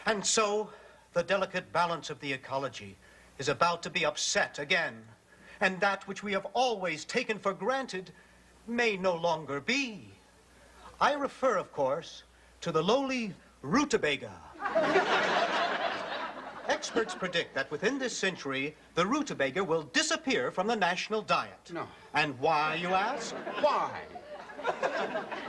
And so, the delicate balance of the ecology is about to be upset again. And that which we have always taken for granted may no longer be. I refer, of course, to the lowly rutabaga. Experts predict that within this century, the rutabaga will disappear from the national diet. No. And why, you ask? Why?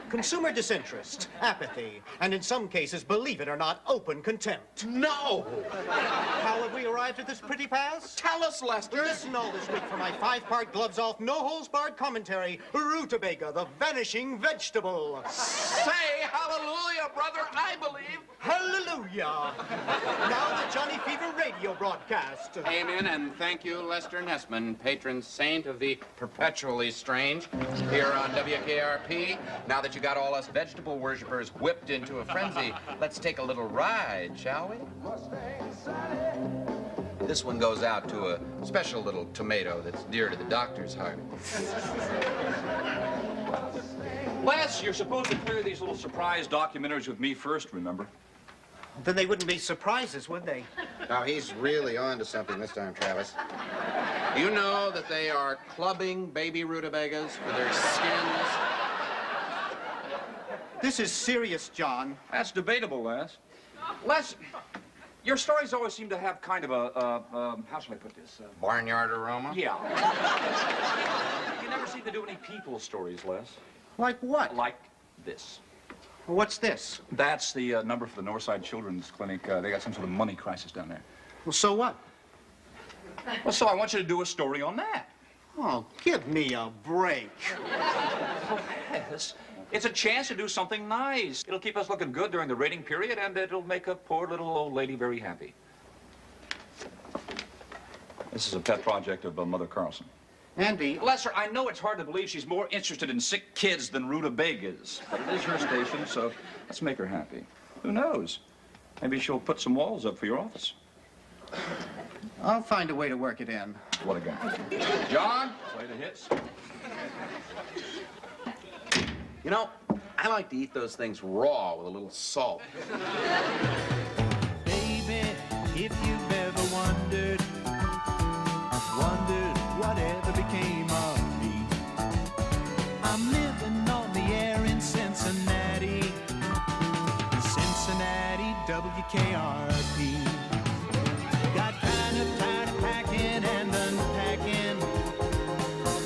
Consumer disinterest, apathy, and in some cases, believe it or not, open contempt. No! How have we arrived at this pretty pass? Tell us, Lester. Listen all this week for my 5-part gloves-off, no-holds-barred commentary, Rutabaga, the vanishing vegetable. Say hallelujah, brother, I believe. Hallelujah! Now the Johnny Fever radio broadcast. Amen, and thank you, Lester Nessman, patron saint of the perpetually strange, here on WKRP. Now that you got all us vegetable worshippers whipped into a frenzy, let's take a little ride, shall we? This one goes out to a special little tomato that's dear to the doctor's heart. Les, you're supposed to clear these little surprise documentaries with me first, remember? Then they wouldn't be surprises, would they? Now, he's really on to something this time, Travis. You know that they are clubbing baby rutabagas for their skins? This is serious, John. That's debatable, Les. Les, your stories always seem to have kind of a, how shall I put this? Barnyard aroma? Yeah. You never seem to do any people stories, Les. Like what? Like this. What's this? That's the number for the Northside Children's Clinic. They got some sort of money crisis down there. Well, so what? Well, so I want you to do a story on that. Oh, give me a break. Oh, Les, it's a chance to do something nice. It'll keep us looking good during the rating period, and it'll make a poor little old lady very happy. This is a pet project of Mother Carlson. Andy, Lester, I know it's hard to believe she's more interested in sick kids than rutabagas. But it is her station, so let's make her happy. Who knows? Maybe she'll put some walls up for your office. I'll find a way to work it in. What a guy. John, play the hits. You know, I like to eat those things raw with a little salt. Baby, if you've ever wondered whatever became of me. I'm living on the air in Cincinnati, WKRP. Got kind of tired of packing and unpacking,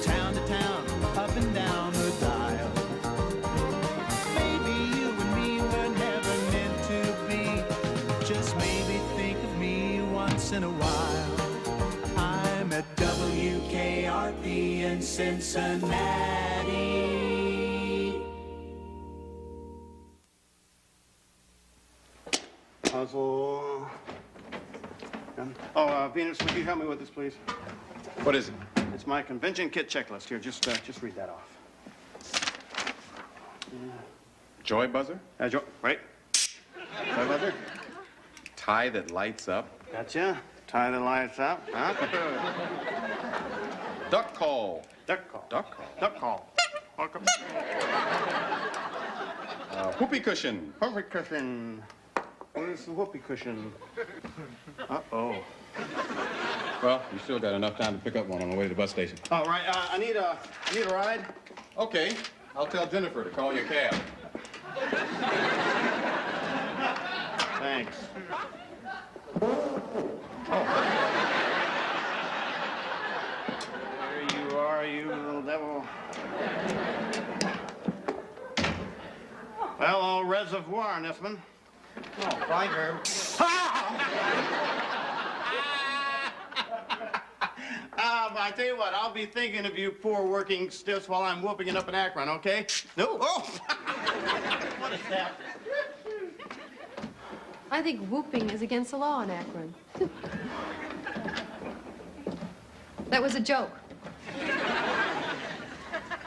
town to town, up and down the dial. Maybe you and me were never meant to be. Just maybe think of me once in a while. I'm at WKRP in Cincinnati. Puzzle. Oh, Venus, would you help me with this, please? What is it? It's my convention kit checklist. Here, just read that off. Joy buzzer? Right. Joy buzzer. Tie that lights up. Gotcha. Tie the lights up. Huh? Duck call. Duck call. Duck call. Duck call. Welcome. Whoopee cushion. Perfect cushion. What is the whoopee cushion? Uh-oh. Well, you still got enough time to pick up one on the way to the bus station. All right, I need a ride. Okay. I'll tell Jennifer to call you a cab. Thanks. There you are, you little devil. Well, au reservoir, Nessman. Oh, bye, Herb. I tell you what, I'll be thinking of you poor working stiffs while I'm whooping it up in Akron, okay? No. Oh! What is that? I think whooping is against the law in Akron. That was a joke.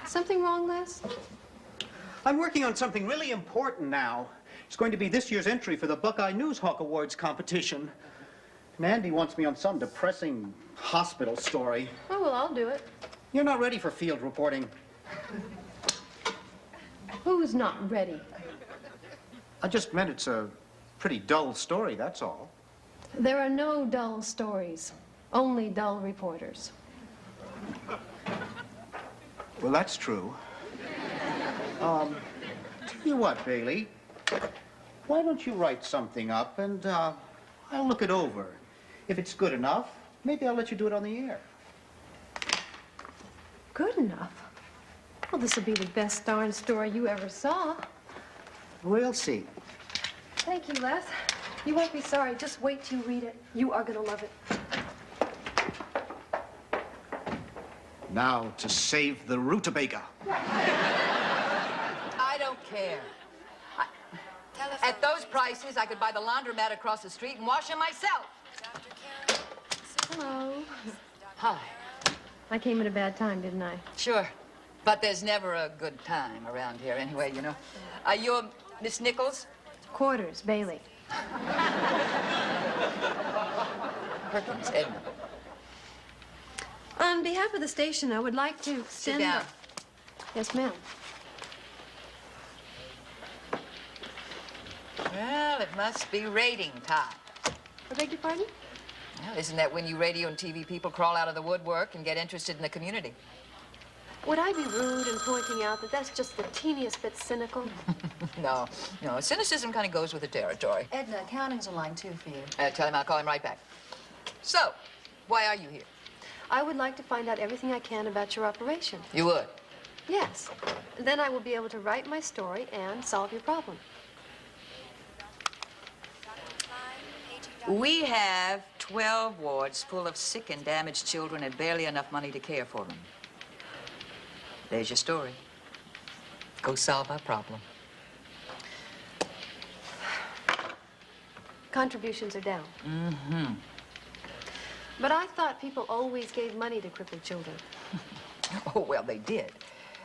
Something wrong, Les? I'm working on something really important now. It's going to be this year's entry for the Buckeye News Hawk Awards competition. And Andy wants me on some depressing hospital story. Oh, well, I'll do it. You're not ready for field reporting. Who's not ready? I just meant it's a pretty dull story, that's all. There are no dull stories, only dull reporters. Well, that's true. Tell you what, Bailey. Why don't you write something up and I'll look it over. If it's good enough, maybe I'll let you do it on the air. Good enough? Well, this will be the best darn story you ever saw. We'll see. Thank you, Les. You won't be sorry. Just wait till you read it. You are going to love it. Now to save the rutabaga. I don't care. At those prices, I could buy the laundromat across the street and wash them myself. Hello. Hi. I came at a bad time, didn't I? Sure. But there's never a good time around here anyway, you know. You're Miss Nichols? Quarters, Bailey. Perkins, Edna. On behalf of the station, I would like to Sit send... down. Yes, ma'am. Well, it must be rating time. I beg your pardon? Well, isn't that when you radio and TV people crawl out of the woodwork and get interested in the community? Would I be rude in pointing out that that's just the teeniest bit cynical? No. Cynicism kind of goes with the territory. Edna, accounting's in line 2 for you. Tell him I'll call him right back. So, why are you here? I would like to find out everything I can about your operation. You would? Yes. Then I will be able to write my story and solve your problem. We have 12 wards full of sick and damaged children and barely enough money to care for them. There's your story. Go solve our problem. Contributions are down. Mm-hmm. But I thought people always gave money to crippled children. Oh, well, they did.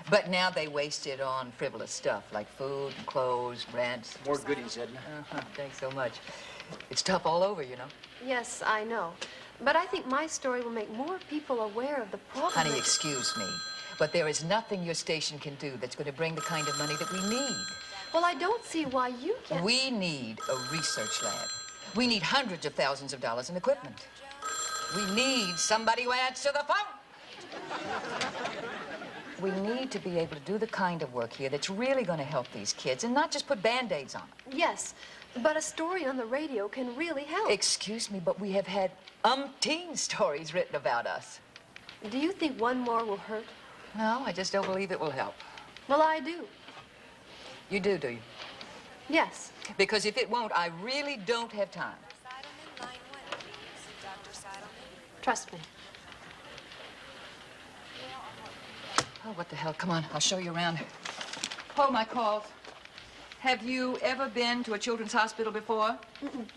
But now they waste it on frivolous stuff like food and clothes, rent. More goodies, Edna. Thanks so much. It's tough all over, you know. Yes, I know. But I think my story will make more people aware of the problem. Honey, excuse me, but there is nothing your station can do that's going to bring the kind of money that we need. Well, I don't see why you can't... We need a research lab. We need hundreds of thousands of dollars in equipment. We need somebody who answers the phone. We need to be able to do the kind of work here that's really going to help these kids and not just put Band-Aids on them. Yes, but a story on the radio can really help. Excuse me, but we have had umpteen stories written about us. Do you think one more will hurt? No, I just don't believe it will help. Well, I do. You do you? Yes. Because if it won't, I really don't have time. Trust me. Oh, what the hell? Come on, I'll show you around. Hold my calls. Have you ever been to a children's hospital before? Mm-mm.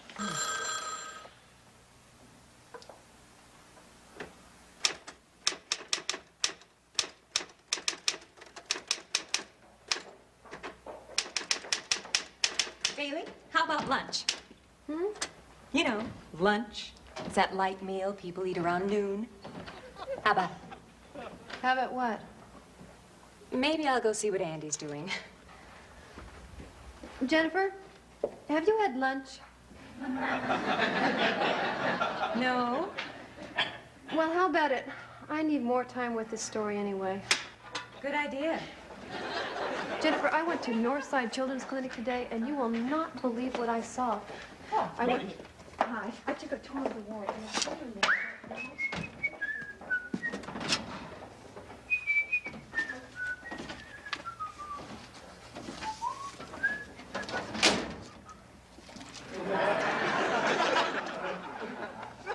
Bailey, how about lunch? Hmm? You know, lunch. It's that light meal people eat around noon. How about it? How about what? Maybe I'll go see what Andy's doing. Jennifer, have you had lunch? No. Well, how about it? I need more time with this story anyway. Good idea. Jennifer, I went to Northside Children's Clinic today, and you will not believe what I saw. Oh, I went... Hi. I took a tour of the ward.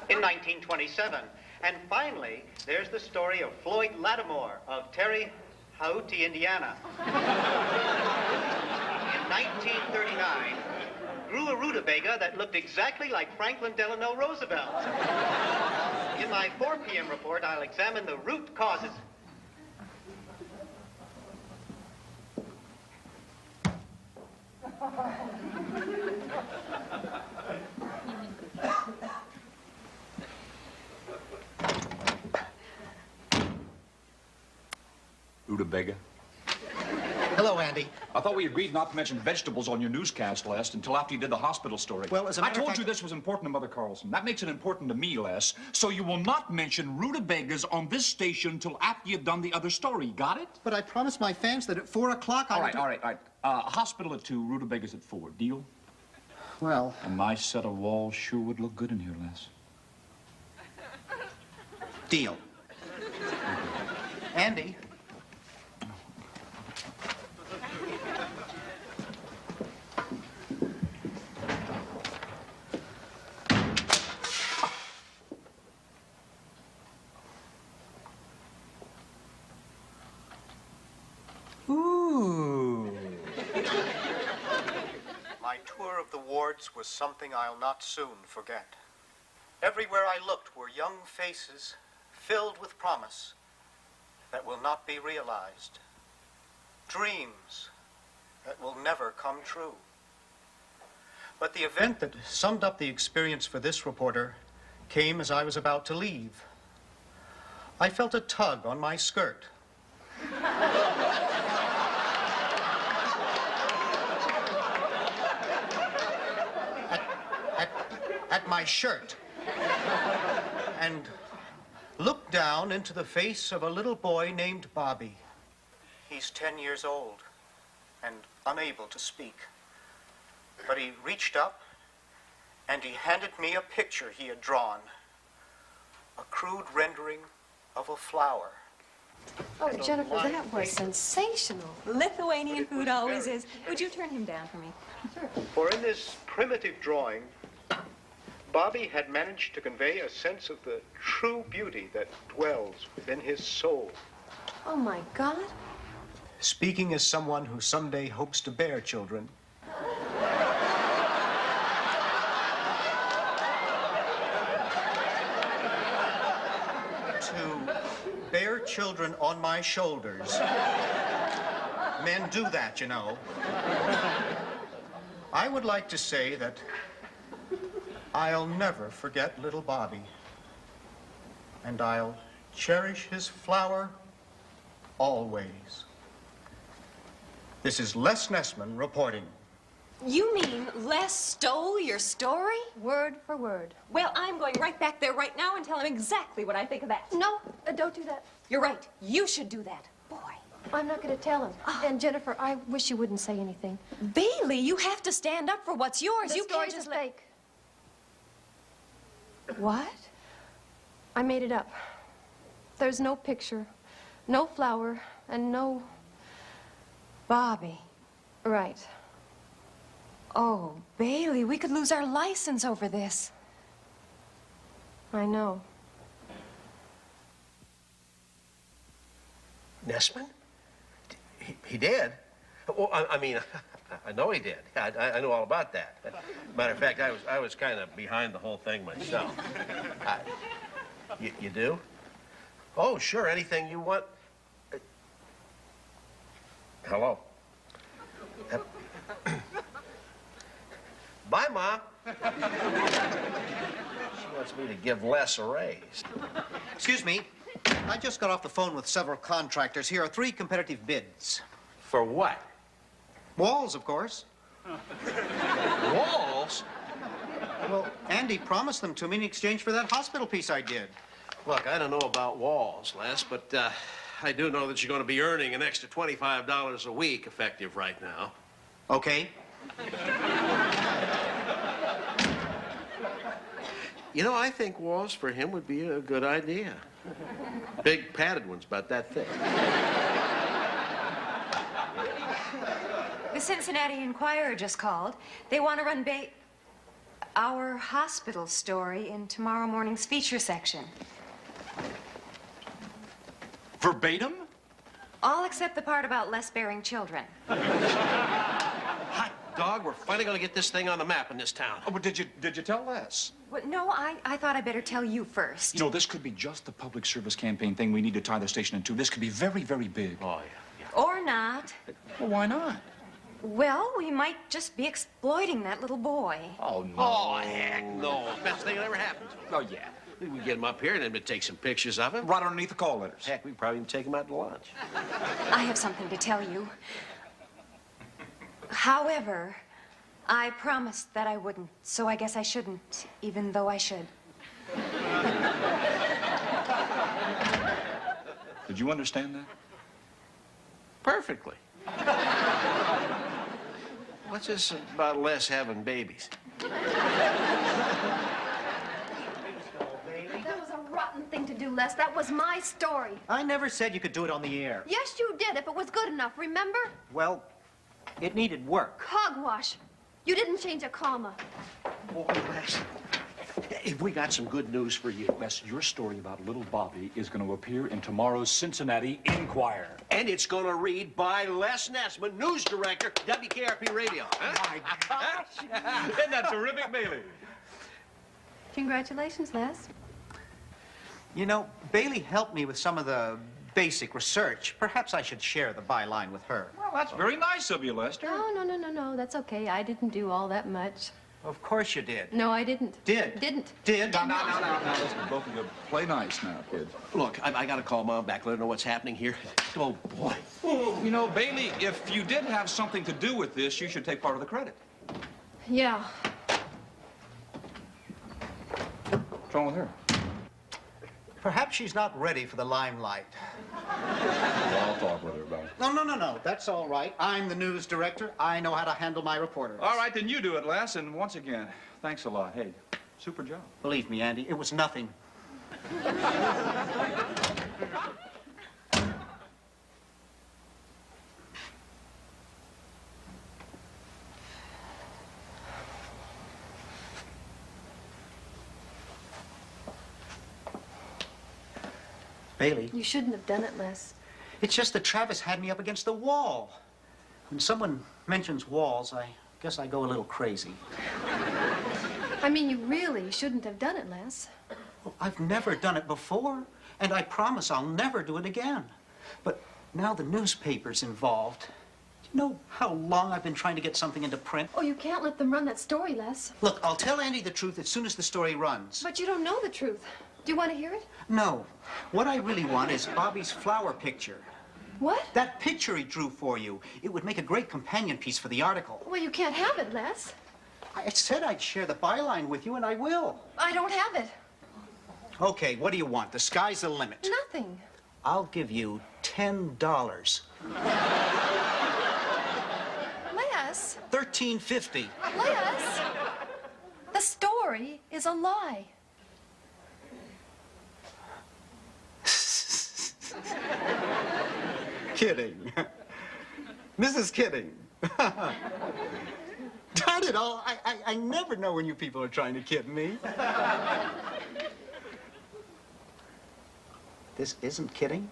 In 1927. And finally, there's the story of Floyd Lattimore of Terre Haute, Indiana. In 1939, grew a rutabaga that looked exactly like Franklin Delano Roosevelt. In my 4 p.m. report, I'll examine the root causes. Rutabaga. Hello, Andy. I thought we agreed not to mention vegetables on your newscast, Les, until after you did the hospital story. Well, as a I matter of told fact- you this was important to Mother Carlson. That makes it important to me, Les. So you will not mention rutabagas on this station until after you've done the other story. Got it? But I promised my fans that at 4 o'clock All right. Hospital at 2, rutabagas at 4. Deal? Well, A nice set of walls sure would look good in here, Les. deal. Andy. Ooh. My tour of the wards was something I'll not soon forget. Everywhere I looked were young faces filled with promise that will not be realized. Dreams that will never come true. But the event that summed up the experience for this reporter came as I was about to leave. I felt a tug on my skirt. At my shirt. And looked down into the face of a little boy named Bobby. He's 10 years old and unable to speak. But he reached up and he handed me a picture he had drawn. A crude rendering of a flower. Oh, Jennifer, that was sensational. Lithuanian food always is. Would you turn him down for me? For in this primitive drawing, Bobby had managed to convey a sense of the true beauty that dwells within his soul. Oh, my God. Speaking as someone who someday hopes to bear children, to bear children on my shoulders. Men do that, you know. I would like to say that I'll never forget little Bobby. And I'll cherish his flower always. This is Les Nessman reporting. You mean Les stole your story? Word for word. Well, I'm going right back there right now and tell him exactly what I think of that. No, don't do that. You're right. You should do that. Boy. I'm not going to tell him. And Jennifer, I wish you wouldn't say anything. Bailey, you have to stand up for what's yours. The You can't story's just a let... fake. What? I made it up. There's no picture, no flower, and no... Bobby. Right. Oh, Bailey, we could lose our license over this. I know. Nessman? He did? Well, I mean, I know he did. I know all about that. Matter of fact, I was kind of behind the whole thing myself. You do? Oh, sure, anything you want. Hello. Bye, Mom. She wants me to give Les a raise. Excuse me. I just got off the phone with several contractors. Here are 3 competitive bids. For what? Walls, of course. Walls? Well, Andy promised them to me in exchange for that hospital piece I did. Look, I don't know about walls, Les, but I do know that you're going to be earning an extra $25 a week effective right now. Okay. You know, I think walls for him would be a good idea. Big padded ones about that thick. The Cincinnati Enquirer just called. They want to run our hospital story in tomorrow morning's feature section. Verbatim? All except the part about less bearing children. Hot dog, we're finally going to get this thing on the map in this town. Oh, but did you tell Les? Well, no, I thought I'd better tell you first. You know, this could be just the public service campaign thing we need to tie the station into. This could be very, very big. Oh, yeah. Or not. Well, why not? Well, we might just be exploiting that little boy. Oh, no. Oh, heck no. Best thing that ever happened to him. Oh, yeah. We get him up here and then we'd take some pictures of him. Right underneath the call letters. Heck, we'd probably even take him out to lunch. I have something to tell you. However, I promised that I wouldn't, so I guess I shouldn't, even though I should. Did you understand that? Perfectly. What's this about Les having babies? That was a rotten thing to do, Les. That was my story. I never said you could do it on the air. Yes, you did, if it was good enough, remember? Well, it needed work. Hogwash. You didn't change a comma. Boy, Les, we got some good news for you. Les, your story about little Bobby is going to appear in tomorrow's Cincinnati Enquirer. And it's going to read by Les Nessman, news director, WKRP Radio. Huh? My gosh! Isn't that terrific, Bailey? Congratulations, Les. You know, Bailey helped me with some of the basic research. Perhaps I should share the byline with her. Well, that's very nice of you, Lester. No. That's okay. I didn't do all that much. Of course you did. No, I didn't. Did? Didn't. Did? No, listen, both of you play nice now, kids. Look, I got to call Mom back, let her know what's happening here. Oh, boy. You know, Bailey, if you did have something to do with this, you should take part of the credit. Yeah. What's wrong with her? Perhaps she's not ready for the limelight. Well, I'll talk with her about it. No. That's all right. I'm the news director. I know how to handle my reporters. All right, then you do it, Les, and once again, thanks a lot. Hey, super job. Believe me, Andy, it was nothing. Bailey. You shouldn't have done it, Les. It's just that Travis had me up against the wall. When someone mentions walls, I guess I go a little crazy. I mean, you really shouldn't have done it, Les. Well, I've never done it before, and I promise I'll never do it again. But now the newspaper's involved. Do you know how long I've been trying to get something into print? Oh, you can't let them run that story, Les. Look, I'll tell Andy the truth as soon as the story runs. But you don't know the truth. Do you want to hear it? No. What I really want is Bobby's flower picture. What? That picture he drew for you. It would make a great companion piece for the article. Well, you can't have it, Les. I said I'd share the byline with you, and I will. I don't have it. Okay, what do you want? The sky's the limit. Nothing. I'll give you $10. Les. $13.50. Les. The story is a lie. Kidding. Mrs. Kidding. Darn it all, I never know when you people are trying to kid me. This isn't kidding?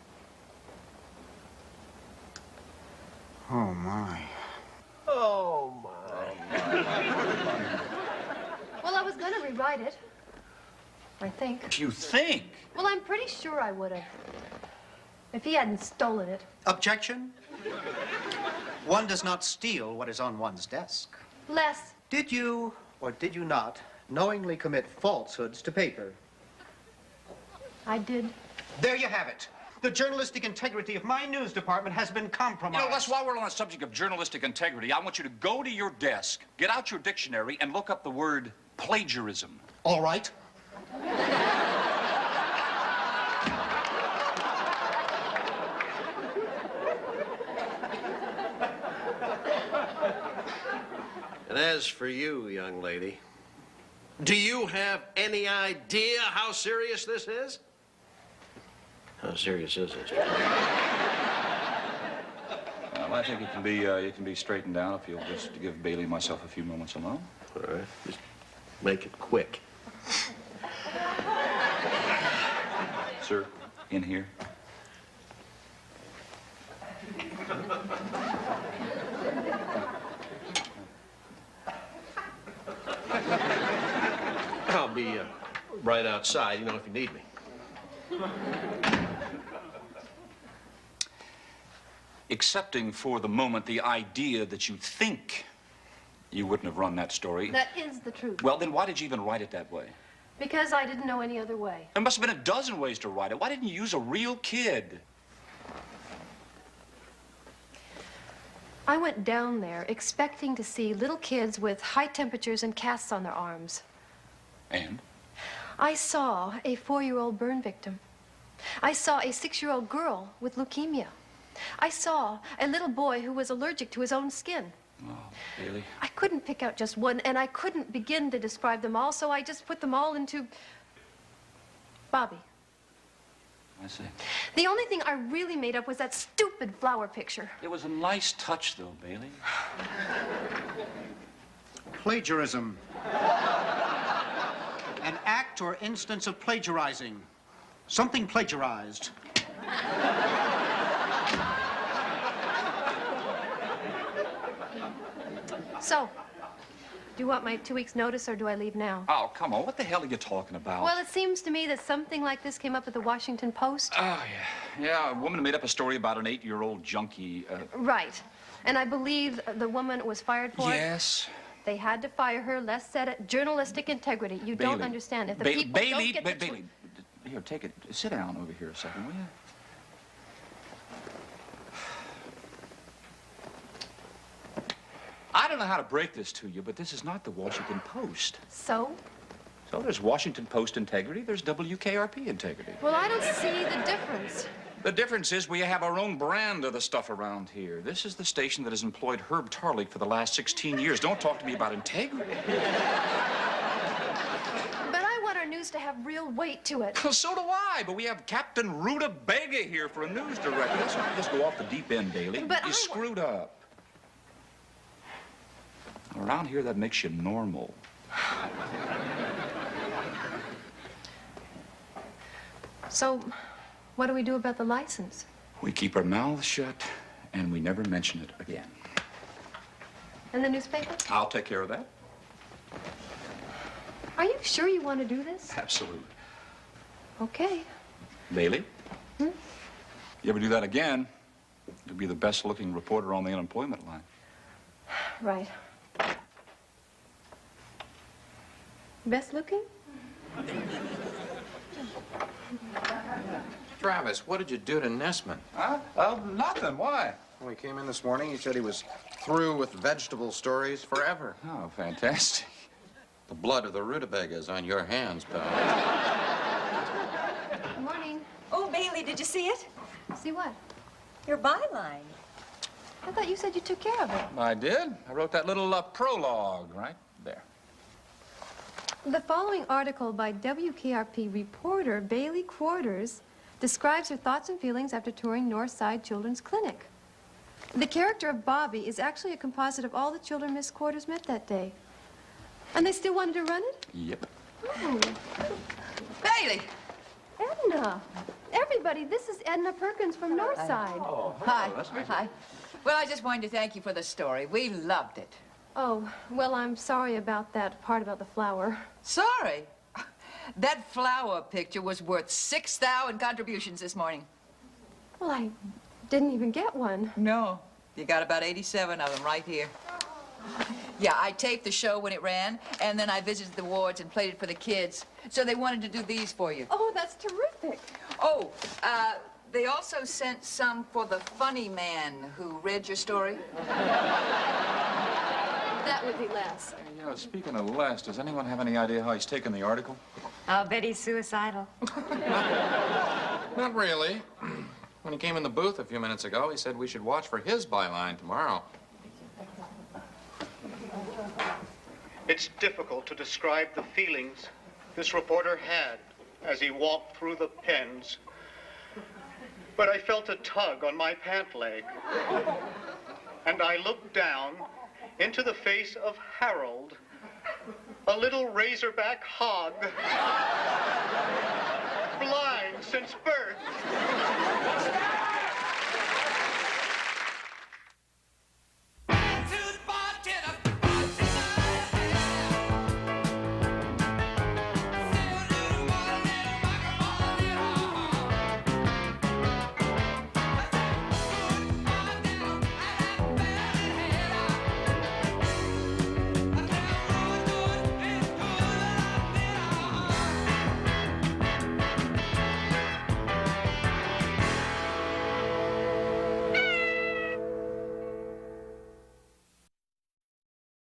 Oh, my. Oh, my. Well, I was going to rewrite it. I think. You think? Well, I'm pretty sure I would have. If he hadn't stolen it. Objection? One does not steal what is on one's desk. Les. Did you, or did you not, knowingly commit falsehoods to paper? I did. There you have it. The journalistic integrity of my news department has been compromised. You know, Les, while we're on the subject of journalistic integrity, I want you to go to your desk, get out your dictionary, and look up the word plagiarism. All right. And as for you, young lady, do you have any idea how serious this is? How serious is it? Well, I think it can be straightened down if you'll just give Bailey and myself a few moments alone. All right, just make it quick. Sir, in here. I'll be right outside, you know, if you need me. Accepting for the moment the idea that you think you wouldn't have run that story. That is the truth. Well, then why did you even write it that way? Because I didn't know any other way. There must have been a dozen ways to write it. Why didn't you use a real kid? I went down there expecting to see little kids with high temperatures and casts on their arms. And? I saw a 4-year-old burn victim. I saw a 6-year-old girl with leukemia. I saw a little boy who was allergic to his own skin. Oh, Bailey. I couldn't pick out just one, and I couldn't begin to describe them all, so I just put them all into Bobby. I see. The only thing I really made up was that stupid flower picture. It was a nice touch, though, Bailey. Plagiarism. An act or instance of plagiarizing. Something plagiarized. So, do you want my 2 weeks' notice, or do I leave now? Oh, come on. What the hell are you talking about? Well, it seems to me that something like this came up at the Washington Post. Oh, yeah. Yeah, a woman made up a story about an 8-year-old junkie. Right. And I believe the woman was fired for it. Yes. They had to fire her. Les said it. Journalistic integrity. You don't understand. If the people don't get the Bailey, here, take it. Sit down over here a second, will you? I don't know how to break this to you, but this is not the Washington Post. So? So there's Washington Post integrity, there's WKRP integrity. Well, I don't see the difference. The difference is we have our own brand of the stuff around here. This is the station that has employed Herb Tarlick for the last 16 years. Don't talk to me about integrity. But I want our news to have real weight to it. Well, so do I, but we have Captain Rutabaga here for a news director. Let's not just go off the deep end, Bailey. But you screwed up. Around here, that makes you normal. So, what do we do about the license? We keep our mouths shut, and we never mention it again. And the newspaper? I'll take care of that. Are you sure you want to do this? Absolutely. Okay. Bailey? You ever do that again, you'll be the best-looking reporter on the unemployment line. Right. Best looking? Travis, what did you do to Nessman? Huh? Nothing. Why? Well, he came in this morning. He said he was through with vegetable stories forever. Oh, fantastic. The blood of the rutabaga is on your hands, pal. Good morning. Oh, Bailey, did you see it? See what? Your byline. I thought you said you took care of it. I did. I wrote that little prologue right there. The following article by WKRP reporter Bailey Quarters describes her thoughts and feelings after touring Northside Children's Clinic. The character of Bobby is actually a composite of all the children Miss Quarters met that day. And they still wanted to run it? Yep. Oh. Bailey! Edna! Everybody, this is Edna Perkins from Northside. Oh, Hi. That's nice. Hi. Well, I just wanted to thank you for the story. We loved it. Oh, well, I'm sorry about that part about the flower. Sorry? That flower picture was worth 6,000 contributions this morning. Well, I didn't even get one. No. You got about 87 of them right here. Yeah, I taped the show when it ran, and then I visited the wards and played it for the kids. So they wanted to do these for you. Oh, that's terrific. Oh, they also sent some for the funny man who read your story. That would be Les. Hey, you know, speaking of Les, does anyone have any idea how he's taken the article? I'll bet he's suicidal. Not really. When he came in the booth a few minutes ago, he said we should watch for his byline tomorrow. It's difficult to describe the feelings this reporter had as he walked through the pens. But I felt a tug on my pant leg. And I looked down into the face of Harold, a little razorback hog, blind since birth.